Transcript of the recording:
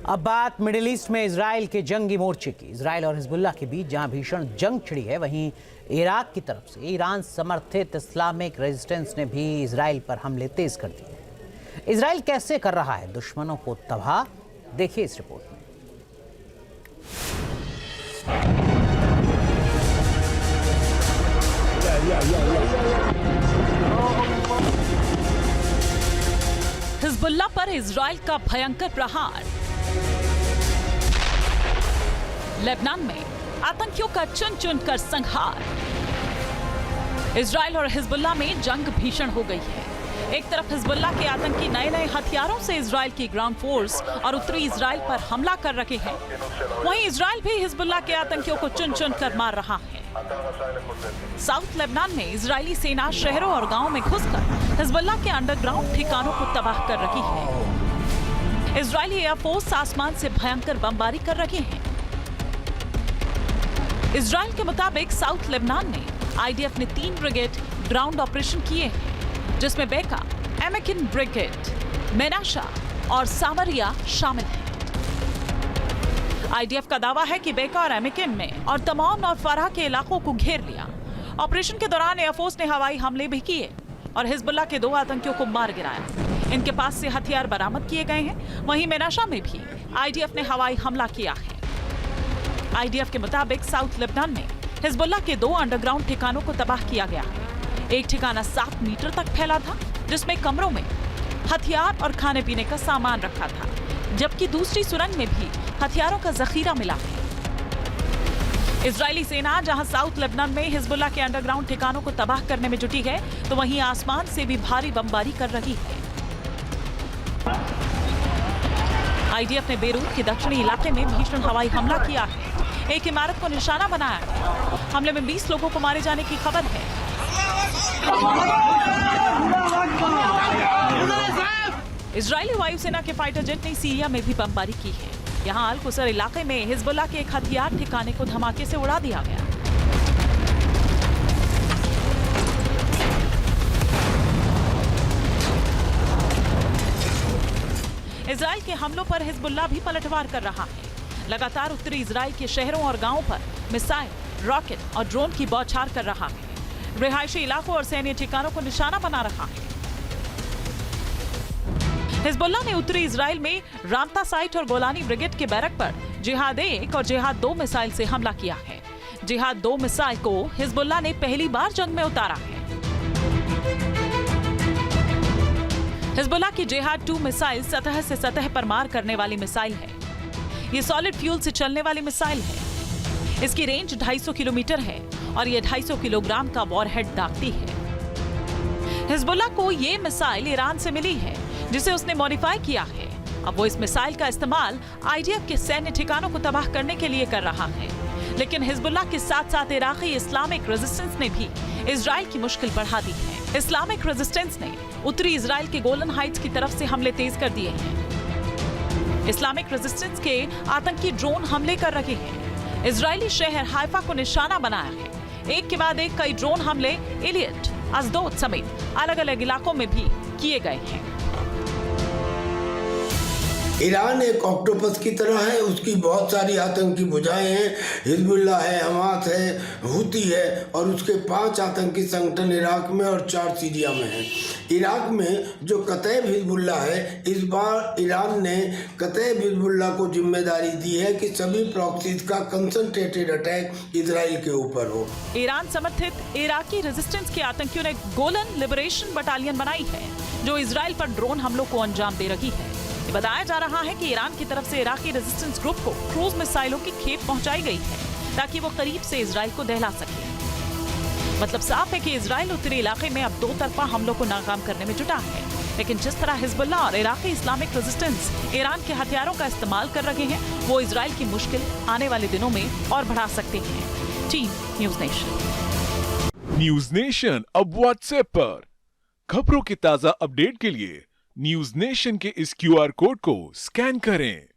अब बात middle east में इजराइल के जंगी मोर्चे की। इजराइल और हिजबुल्लाह के बीच जहां भीषण जंग छिड़ी है, वहीं इराक की तरफ से ईरान समर्थित इस्लामिक रेजिस्टेंस ने भी इजराइल पर हमले तेज कर दिए। इजराइल कैसे कर रहा है दुश्मनों को तबाह, देखिए इस रिपोर्ट में। हिजबुल्लाह पर इजराइल का भयंकर प्रहार। लेबनान में आतंकियों का चुन चुन कर संहार। इजराइल और हिजबुल्लाह में जंग भीषण हो गई है। एक तरफ हिजबुल्लाह के आतंकी नए नए हथियारों से इजराइल की ग्राउंड फोर्स और उत्तरी इजराइल पर हमला कर रहे हैं, वहीं इजराइल भी हिजबुल्लाह के आतंकियों को चुन चुन कर मार रहा है। साउथ लेबनान में इजरायली सेना शहरों और गांवों में घुसकर हिजबुल्लाह के अंडरग्राउंड ठिकानों को तबाह कर रही है। इजरायली एयरफोर्स आसमान से भयंकर बमबारी कर रही है। इजराइल के मुताबिक साउथ लेबनान में आईडीएफ ने 3 ब्रिगेड ग्राउंड ऑपरेशन किए हैं, जिसमें बेका, एमेकिन ब्रिगेड, मेनाशा और सामरिया शामिल हैं। आईडीएफ का दावा है कि बेका और एमेकिन में और तमाम और फराह के इलाकों को घेर लिया। ऑपरेशन के दौरान एयरफोर्स ने हवाई हमले भी किए और हिजबुल्लाह के 2 आतंकियों को मार गिराया। इनके पास से हथियार बरामद किए गए हैं। वहीं मेनाशा में भी आईडीएफ ने हवाई हमला किया है। आईडीएफ के मुताबिक साउथ लेबनान में हिजबुल्लाह के 2 अंडरग्राउंड ठिकानों को तबाह किया गया है। एक ठिकाना 7 मीटर तक फैला था, जिसमें कमरों में हथियार और खाने पीने का सामान रखा था, जबकि दूसरी सुरंग में भी हथियारों का जखीरा मिला है। इजरायली सेना जहां साउथ लेबनान में हिजबुल्लाह के अंडरग्राउंड ठिकानों को तबाह करने में जुटी है, तो वहीं आसमान से भी भारी बमबारी कर रही है। आईडीएफ ने बेरूत के दक्षिणी इलाके में भीषण हवाई हमला किया है। एक इमारत को निशाना बनाया है। हमले में 20 लोगों को मारे जाने की खबर है। इजरायली वायुसेना के फाइटर जेट ने सीरिया में भी बमबारी की है। यहां अल कुसर इलाके में हिजबुल्लाह के एक हथियार ठिकाने को धमाके से उड़ा दिया गया। इजराइल के हमलों पर हिजबुल्लाह भी पलटवार कर रहा है। लगातार उत्तरी इजराइल के शहरों और गांवों पर मिसाइल, रॉकेट और ड्रोन की बौछार कर रहा है। रिहायशी इलाकों और सैन्य ठिकानों को निशाना बना रहा है। हिजबुल्लाह ने उत्तरी इजराइल में रामता साइट और गोलानी ब्रिगेड के बैरक पर जिहाद 1 और जिहाद 2 मिसाइल से हमला किया है। जिहाद 2 मिसाइल को हिजबुल्लाह ने पहली बार जंग में उतारा है। हिजबुल्लाह की जिहाद 2 मिसाइल सतह से सतह पर मार करने वाली मिसाइल है। ये सॉलिड फ्यूल से चलने वाली मिसाइल है। इसकी रेंज 250 किलोमीटर है और ये 250 किलोग्राम का वॉरहेड दागती है। हिजबुल्लाह को ये मिसाइल ईरान से मिली है, जिसे उसने मॉडिफाई किया है। अब वो इस मिसाइल का इस्तेमाल आईडीएफ के सैन्य ठिकानों को तबाह करने के लिए कर रहा है। लेकिन हिजबुल्लाह के साथ साथ इराकी इस्लामिक रेजिस्टेंस ने भी इजराइल की मुश्किल बढ़ा दी है। इस्लामिक रेजिस्टेंस ने उत्तरी इजराइल के गोलन हाइट्स की तरफ से हमले तेज कर दिए हैं। इस्लामिक रेजिस्टेंस के आतंकी ड्रोन हमले कर रहे हैं। इजरायली शहर हाइफा को निशाना बनाया है। एक के बाद एक कई ड्रोन हमले इलियट, अजदोद समेत अलग अलग इलाकों में भी किए गए हैं। ईरान एक ऑक्टोपस की तरह है, उसकी बहुत सारी आतंकी भुजाएं हैं। हिजबुल्लाह है, हमास है, हुती है और उसके 5 आतंकी संगठन इराक में और 4 सीरिया में हैं। इराक में जो कतैब हिजबुल्लाह है, इस बार ईरान ने कतैब हिजबुल्लाह को जिम्मेदारी दी है कि सभी प्रॉक्सीज का कंसंट्रेटेड अटैक इजराइल के ऊपर हो। ईरान समर्थित इराकी रेजिस्टेंस के आतंकियों ने गोलन लिबरेशन बटालियन बनाई है, जो इजराइल पर ड्रोन हमलों को अंजाम दे रही है। बताया जा रहा है कि ईरान की तरफ से इराकी रेजिस्टेंस ग्रुप को क्रूज मिसाइलों की खेप पहुंचाई गई है, ताकि वो करीब से इजराइल को दहला सके। मतलब साफ है कि इजराइल उत्तरी इलाके में अब 2 तरफा हमलों को नाकाम करने में जुटा है। लेकिन जिस तरह हिजबुल्लाह और इराकी इस्लामिक रेजिस्टेंस ईरान के हथियारों का इस्तेमाल कर रहे हैं, वो इजराइल की मुश्किल आने वाले दिनों में और बढ़ा सकते हैं। Team news nation. News nation अब व्हाट्सएप पर खबरों की ताजा अपडेट के लिए न्यूज नेशन के इस क्यूआर कोड को स्कैन करें।